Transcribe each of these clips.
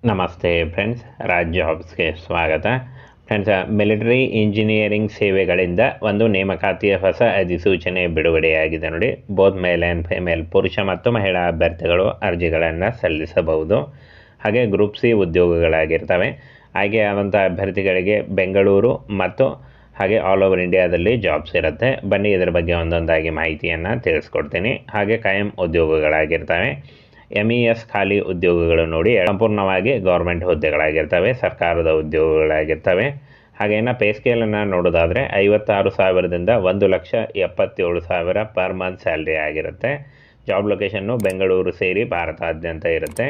ನಮಸ್ತೆ ಫ್ರೆಂಡ್ಸ್, ರಾಜ್ ಜಾಬ್ಸ್ಗೆ ಸ್ವಾಗತ. Friends, military engineering ಸೇವೆಗಳಿಂದ ಒಂದು ನೇಮಕಾತಿಯ ಹೊಸ ಅಧಿಸೂಚನೆ ಬಿಡುಗಡೆಯಾಗಿದೆ ನೋಡಿ. ಬೋತ್ ಮೇಲ್ ಆ್ಯಂಡ್ ಫಿಮೇಲ್, ಪುರುಷ ಮತ್ತು ಮಹಿಳಾ ಅಭ್ಯರ್ಥಿಗಳು ಅರ್ಜಿಗಳನ್ನು ಸಲ್ಲಿಸಬಹುದು. ಹಾಗೆ ಗ್ರೂಪ್ ಸಿ ಉದ್ಯೋಗಗಳಾಗಿರ್ತವೆ. ಆಯ್ಕೆಯಾದಂಥ ಅಭ್ಯರ್ಥಿಗಳಿಗೆ ಬೆಂಗಳೂರು ಮತ್ತು ಹಾಗೆ ಆಲ್ ಓವರ್ ಇಂಡಿಯಾದಲ್ಲಿ ಜಾಬ್ಸ್ ಇರುತ್ತೆ. ಬನ್ನಿ ಇದರ ಬಗ್ಗೆ ಒಂದೊಂದಾಗಿ ಮಾಹಿತಿಯನ್ನು ತಿಳಿಸ್ಕೊಡ್ತೀನಿ. ಹಾಗೆ ಕಾಯಂ ಉದ್ಯೋಗಗಳಾಗಿರ್ತವೆ. MES ಖಾಲಿ ಉದ್ಯೋಗಗಳು ನೋಡಿ, ಸಂಪೂರ್ಣವಾಗಿ ಗೌರ್ಮೆಂಟ್ ಹುದ್ದೆಗಳಾಗಿರ್ತವೆ, ಸರ್ಕಾರದ ಉದ್ಯೋಗಗಳಾಗಿರ್ತವೆ. ಹಾಗೇನ ಪೇ ಸ್ಕೇಲನ್ನು ನೋಡೋದಾದರೆ 56,000ದಿಂದ 1,77,000 ಪರ್ ಮಂತ್ ಸ್ಯಾಲ್ರಿ ಆಗಿರುತ್ತೆ. ಜಾಬ್ ಲೊಕೇಶನ್ನು ಬೆಂಗಳೂರು ಸೇರಿ ಭಾರತಾದ್ಯಂತ ಇರುತ್ತೆ.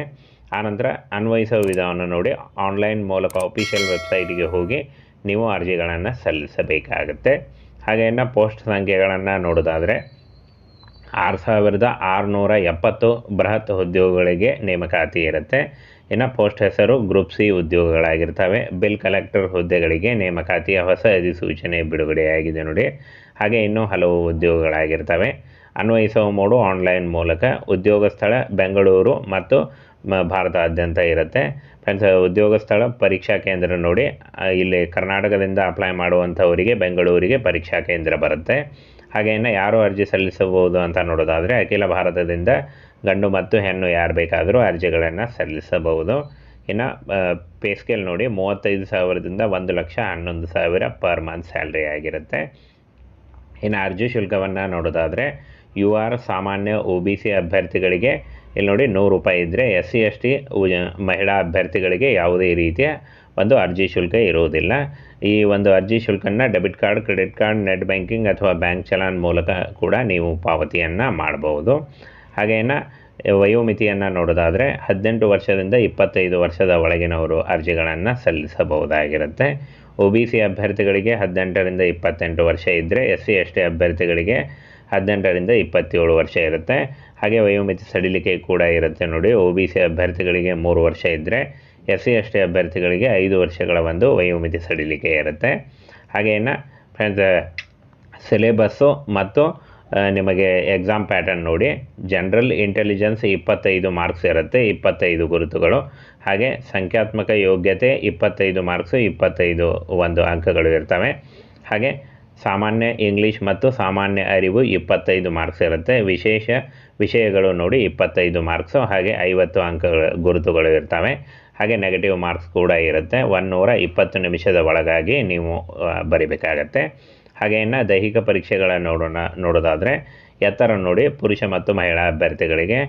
ಆನಂತರ ಅನ್ವಯಿಸುವ ವಿಧಾನವನ್ನು ನೋಡಿ, ಆನ್ಲೈನ್ ಮೂಲಕ ಅಫಿಷಿಯಲ್ ವೆಬ್ಸೈಟಿಗೆ ಹೋಗಿ ನೀವು ಅರ್ಜಿಗಳನ್ನು ಸಲ್ಲಿಸಬೇಕಾಗುತ್ತೆ. ಹಾಗೇನ ಪೋಸ್ಟ್ ಸಂಖ್ಯೆಗಳನ್ನು ನೋಡೋದಾದರೆ 6,670 ಬೃಹತ್ ಉದ್ಯೋಗಗಳಿಗೆ ನೇಮಕಾತಿ ಇರುತ್ತೆ. ಇನ್ನು ಪೋಸ್ಟ್ ಹೆಸರು ಗ್ರೂಪ್ ಸಿ ಉದ್ಯೋಗಗಳಾಗಿರ್ತವೆ. ಬಿಲ್ ಕಲೆಕ್ಟರ್ ಹುದ್ದೆಗಳಿಗೆ ನೇಮಕಾತಿಯ ಹೊಸ ಅಧಿಸೂಚನೆ ಬಿಡುಗಡೆಯಾಗಿದೆ ನೋಡಿ. ಹಾಗೆ ಇನ್ನೂ ಹಲವು ಉದ್ಯೋಗಗಳಾಗಿರ್ತವೆ. ಅನ್ವಯಿಸುವ ಮೋಡು ಆನ್ಲೈನ್ ಮೂಲಕ. ಉದ್ಯೋಗ ಸ್ಥಳ ಬೆಂಗಳೂರು ಮತ್ತು ಭಾರತಾದ್ಯಂತ ಇರುತ್ತೆ. ಫ್ರೆಂಡ್ಸ್, ಉದ್ಯೋಗ ಸ್ಥಳ ಪರೀಕ್ಷಾ ಕೇಂದ್ರ ನೋಡಿ, ಇಲ್ಲಿ ಕರ್ನಾಟಕದಿಂದ ಅಪ್ಲೈ ಮಾಡುವಂಥವರಿಗೆ ಬೆಂಗಳೂರಿಗೆ ಪರೀಕ್ಷಾ ಕೇಂದ್ರ ಬರುತ್ತೆ. ಹಾಗೆಯೇ ಯಾರು ಅರ್ಜಿ ಸಲ್ಲಿಸಬಹುದು ಅಂತ ನೋಡೋದಾದರೆ ಅಖಿಲ ಭಾರತದಿಂದ ಗಂಡು ಮತ್ತು ಹೆಣ್ಣು ಯಾರು ಬೇಕಾದರೂ ಅರ್ಜಿಗಳನ್ನು ಸಲ್ಲಿಸಬಹುದು. ಇನ್ನು ಪೇ ಸ್ಕೇಲ್ ನೋಡಿ, 35,000ದಿಂದ 1,11,000 ಪರ್ ಮಂತ್ ಸ್ಯಾಲ್ರಿ ಆಗಿರುತ್ತೆ. ಇನ್ನು ಅರ್ಜಿ ಶುಲ್ಕವನ್ನು ನೋಡೋದಾದರೆ UR ಸಾಮಾನ್ಯ OBC ಅಭ್ಯರ್ಥಿಗಳಿಗೆ ಇಲ್ಲಿ ನೋಡಿ ₹100 ಇದ್ದರೆ, SC ST ಮಹಿಳಾ ಅಭ್ಯರ್ಥಿಗಳಿಗೆ ಯಾವುದೇ ರೀತಿಯ ಒಂದು ಅರ್ಜಿ ಶುಲ್ಕ ಇರುವುದಿಲ್ಲ. ಈ ಒಂದು ಅರ್ಜಿ ಶುಲ್ಕನ್ನು debit card, credit card, net banking ಅಥವಾ ಬ್ಯಾಂಕ್ ಚಲಾನ್ ಮೂಲಕ ಕೂಡ ನೀವು ಪಾವತಿಯನ್ನು ಮಾಡಬಹುದು. ಹಾಗೇನ ವಯೋಮಿತಿಯನ್ನು ನೋಡೋದಾದರೆ 18 ವರ್ಷದಿಂದ 25 ವರ್ಷದ ಒಳಗಿನವರು ಅರ್ಜಿಗಳನ್ನು ಸಲ್ಲಿಸಬಹುದಾಗಿರುತ್ತೆ. OBC ಅಭ್ಯರ್ಥಿಗಳಿಗೆ 18ರಿಂದ 28 ವರ್ಷ ಇದ್ದರೆ, SC ST ಅಭ್ಯರ್ಥಿಗಳಿಗೆ 18ರಿಂದ 27 ವರ್ಷ ಇರುತ್ತೆ. ಹಾಗೆ ವಯೋಮಿತಿ ಸಡಿಲಿಕೆ ಕೂಡ ಇರುತ್ತೆ ನೋಡಿ. OBC ಅಭ್ಯರ್ಥಿಗಳಿಗೆ 3 ವರ್ಷ ಇದ್ದರೆ, SC ST ಅಭ್ಯರ್ಥಿಗಳಿಗೆ 5 ವರ್ಷಗಳ ಒಂದು ವಯೋಮಿತಿ ಸಡಿಲಿಕೆ ಇರುತ್ತೆ. ಹಾಗೇನ ಫ್ರೆಂಡ್ಸ್, ಸಿಲೆಬಸ್ಸು ಮತ್ತು ನಿಮಗೆ ಎಕ್ಸಾಮ್ ಪ್ಯಾಟರ್ನ್ ನೋಡಿ. ಜನರಲ್ ಇಂಟೆಲಿಜೆನ್ಸ್ 25 ಮಾರ್ಕ್ಸ್ ಇರುತ್ತೆ, 25 ಗುರುತುಗಳು. ಹಾಗೆ ಸಂಖ್ಯಾತ್ಮಕ ಯೋಗ್ಯತೆ 25 ಮಾರ್ಕ್ಸು, 25 ಒಂದು ಅಂಕಗಳು ಇರ್ತವೆ. ಹಾಗೆ ಸಾಮಾನ್ಯ ಇಂಗ್ಲೀಷ್ ಮತ್ತು ಸಾಮಾನ್ಯ ಅರಿವು 25 ಮಾರ್ಕ್ಸ್ ಇರುತ್ತೆ. ವಿಶೇಷ ವಿಷಯಗಳು ನೋಡಿ 25 ಮಾರ್ಕ್ಸು, ಹಾಗೆ 50 ಅಂಕಗಳ ಗುರುತುಗಳು ಇರ್ತವೆ. ಹಾಗೆ ನೆಗೆಟಿವ್ ಮಾರ್ಕ್ಸ್ ಕೂಡ ಇರುತ್ತೆ. 120 ನಿಮಿಷದ ಒಳಗಾಗಿ ನೀವು ಬರಿಬೇಕಾಗತ್ತೆ. ಹಾಗೆ ಇನ್ನು ದೈಹಿಕ ಪರೀಕ್ಷೆಗಳನ್ನು ನೋಡೋದಾದರೆ ಎತ್ತರ ನೋಡಿ, ಪುರುಷ ಮತ್ತು ಮಹಿಳಾ ಅಭ್ಯರ್ಥಿಗಳಿಗೆ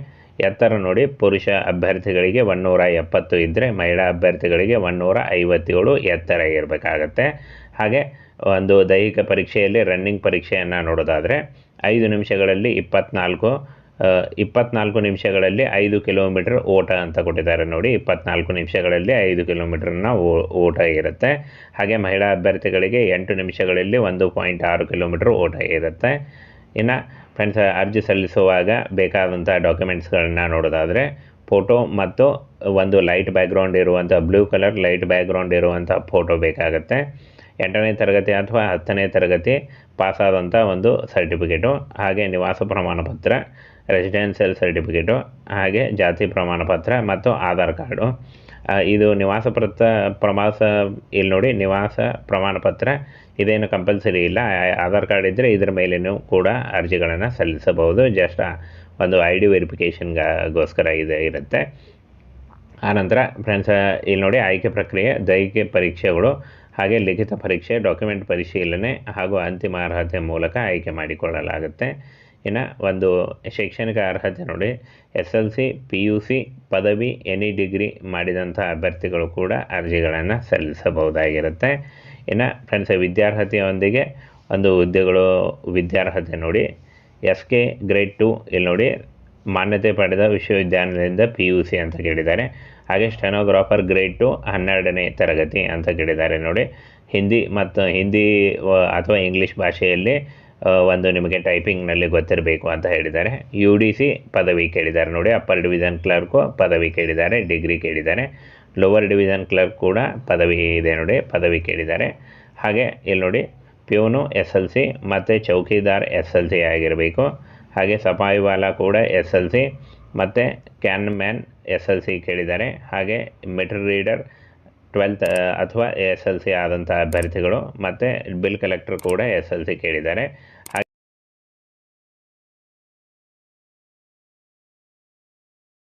ಎತ್ತರ ನೋಡಿ, ಪುರುಷ ಅಭ್ಯರ್ಥಿಗಳಿಗೆ 170 ಇದ್ದರೆ, ಮಹಿಳಾ ಅಭ್ಯರ್ಥಿಗಳಿಗೆ 157 ಎತ್ತರ ಇರಬೇಕಾಗತ್ತೆ. ಹಾಗೆ ಒಂದು ದೈಹಿಕ ಪರೀಕ್ಷೆಯಲ್ಲಿ ರನ್ನಿಂಗ್ ಪರೀಕ್ಷೆಯನ್ನು ನೋಡೋದಾದರೆ 5 ನಿಮಿಷಗಳಲ್ಲಿ 24 ನಿಮಿಷಗಳಲ್ಲಿ 5 ಕಿಲೋಮೀಟರ್ ಓಟ ಅಂತ ಕೊಟ್ಟಿದ್ದಾರೆ ನೋಡಿ. 24 ನಿಮಿಷಗಳಲ್ಲಿ 5 ಕಿಲೋಮೀಟರ್ನ ಓಟ ಇರುತ್ತೆ. ಹಾಗೆ ಮಹಿಳಾ ಅಭ್ಯರ್ಥಿಗಳಿಗೆ 8 ನಿಮಿಷಗಳಲ್ಲಿ 1.6 ಕಿಲೋಮೀಟರ್ ಓಟ ಇರುತ್ತೆ. ಇನ್ನು ಫ್ರೆಂಡ್ಸ್, ಅರ್ಜಿ ಸಲ್ಲಿಸುವಾಗ ಬೇಕಾದಂಥ ಡಾಕ್ಯುಮೆಂಟ್ಸ್ಗಳನ್ನ ನೋಡೋದಾದರೆ ಫೋಟೋ ಮತ್ತು ಒಂದು ಲೈಟ್ ಬ್ಯಾಕ್ಗ್ರೌಂಡ್ ಇರುವಂಥ ಬ್ಲೂ ಕಲರ್ ಲೈಟ್ ಬ್ಯಾಕ್ಗ್ರೌಂಡ್ ಇರುವಂಥ ಫೋಟೋ ಬೇಕಾಗುತ್ತೆ. 8ನೇ ತರಗತಿ ಅಥವಾ 10ನೇ ತರಗತಿ ಪಾಸಾದಂಥ ಒಂದು ಸರ್ಟಿಫಿಕೇಟು, ಹಾಗೆ ನಿವಾಸ ಪ್ರಮಾಣ ಪತ್ರ, ರೆಸಿಡೆನ್ಷಿಯಲ್ ಸರ್ಟಿಫಿಕೇಟು, ಹಾಗೆ ಜಾತಿ ಪ್ರಮಾಣ ಪತ್ರ ಮತ್ತು ಆಧಾರ್ ಕಾರ್ಡು. ಇದು ಇಲ್ಲಿ ನೋಡಿ, ನಿವಾಸ ಪ್ರಮಾಣ ಪತ್ರ ಇದೇನು ಕಂಪಲ್ಸರಿ ಇಲ್ಲ. ಆಧಾರ್ ಕಾರ್ಡ್ ಇದ್ದರೆ ಇದರ ಮೇಲೇನೂ ಕೂಡ ಅರ್ಜಿಗಳನ್ನು ಸಲ್ಲಿಸಬಹುದು. ಜಸ್ಟ್ ಒಂದು ID ವೆರಿಫಿಕೇಷನ್ಗೋಸ್ಕರ ಇರುತ್ತೆ. ಆನಂತರ ಫ್ರೆಂಡ್ಸ್, ಇಲ್ಲಿ ನೋಡಿ ಆಯ್ಕೆ ಪ್ರಕ್ರಿಯೆ, ದೈಹಿಕ ಪರೀಕ್ಷೆಗಳು, ಹಾಗೆ ಲಿಖಿತ ಪರೀಕ್ಷೆ, ಡಾಕ್ಯುಮೆಂಟ್ ಪರಿಶೀಲನೆ ಹಾಗೂ ಅಂತಿಮ ಅರ್ಹತೆ ಮೂಲಕ ಆಯ್ಕೆ ಮಾಡಿಕೊಳ್ಳಲಾಗುತ್ತೆ. ಇನ್ನು ಒಂದು ಶೈಕ್ಷಣಿಕ ಅರ್ಹತೆ ನೋಡಿ, SLC, PUC, ಪದವಿ, ಎನಿ ಡಿಗ್ರಿ ಮಾಡಿದಂಥ ಅಭ್ಯರ್ಥಿಗಳು ಕೂಡ ಅರ್ಜಿಗಳನ್ನು ಸಲ್ಲಿಸಬಹುದಾಗಿರುತ್ತೆ. ಇನ್ನು ಫ್ರೆಂಡ್ಸ್, ವಿದ್ಯಾರ್ಹತೆಯೊಂದಿಗೆ ಒಂದು ಹುದ್ದೆಗಳು ವಿದ್ಯಾರ್ಹತೆ ನೋಡಿ, SK ಗ್ರೇಡ್ 2 ಇಲ್ಲಿ ನೋಡಿ ಮಾನ್ಯತೆ ಪಡೆದ ವಿಶ್ವವಿದ್ಯಾನಿಲಯದಿಂದ PUC ಅಂತ ಕೇಳಿದ್ದಾರೆ. ಹಾಗೆ ಸ್ಟೆನೋಗ್ರಾಫರ್ ಗ್ರೇಡ್ 2 12ನೇ ತರಗತಿ ಅಂತ ಕೇಳಿದ್ದಾರೆ ನೋಡಿ. ಹಿಂದಿ ಅಥವಾ ಇಂಗ್ಲೀಷ್ ಭಾಷೆಯಲ್ಲಿ ಒಂದು ನಿಮಗೆ ಟೈಪಿಂಗ್ನಲ್ಲಿ ಗೊತ್ತಿರಬೇಕು ಅಂತ ಹೇಳಿದ್ದಾರೆ. UDC ಪದವಿ ಕೇಳಿದ್ದಾರೆ ನೋಡಿ. ಅಪ್ಪರ್ ಡಿವಿಷನ್ ಕ್ಲರ್ಕು ಪದವಿ ಕೇಳಿದ್ದಾರೆ, ಡಿಗ್ರಿ ಕೇಳಿದ್ದಾರೆ. ಲೋವರ್ ಡಿವಿಷನ್ ಕ್ಲರ್ಕ್ ಕೂಡ ಪದವಿ ಇದೆ ನೋಡಿ, ಪದವಿ ಕೇಳಿದ್ದಾರೆ. ಹಾಗೆ ಇಲ್ಲಿ ನೋಡಿ ಪ್ಯೂನು SLC ಮತ್ತು ಚೌಕಿದಾರ್ SLC ಆಗಿರಬೇಕು. ಹಾಗೆ ಸಫಾಯಿವಾಲ ಕೂಡ SLC ಮತ್ತು ಕ್ಯಾನ್ ಮ್ಯಾನ್ SLC ಕೇಳಿದ್ದಾರೆ. ಹಾಗೆ ಮೀಟರ್ ರೀಡರ್ 12th ಅಥವಾ SLC ಆದಂಥ ಅಭ್ಯರ್ಥಿಗಳು ಮತ್ತು ಬಿಲ್ ಕಲೆಕ್ಟರ್ ಕೂಡ SLC ಕೇಳಿದ್ದಾರೆ.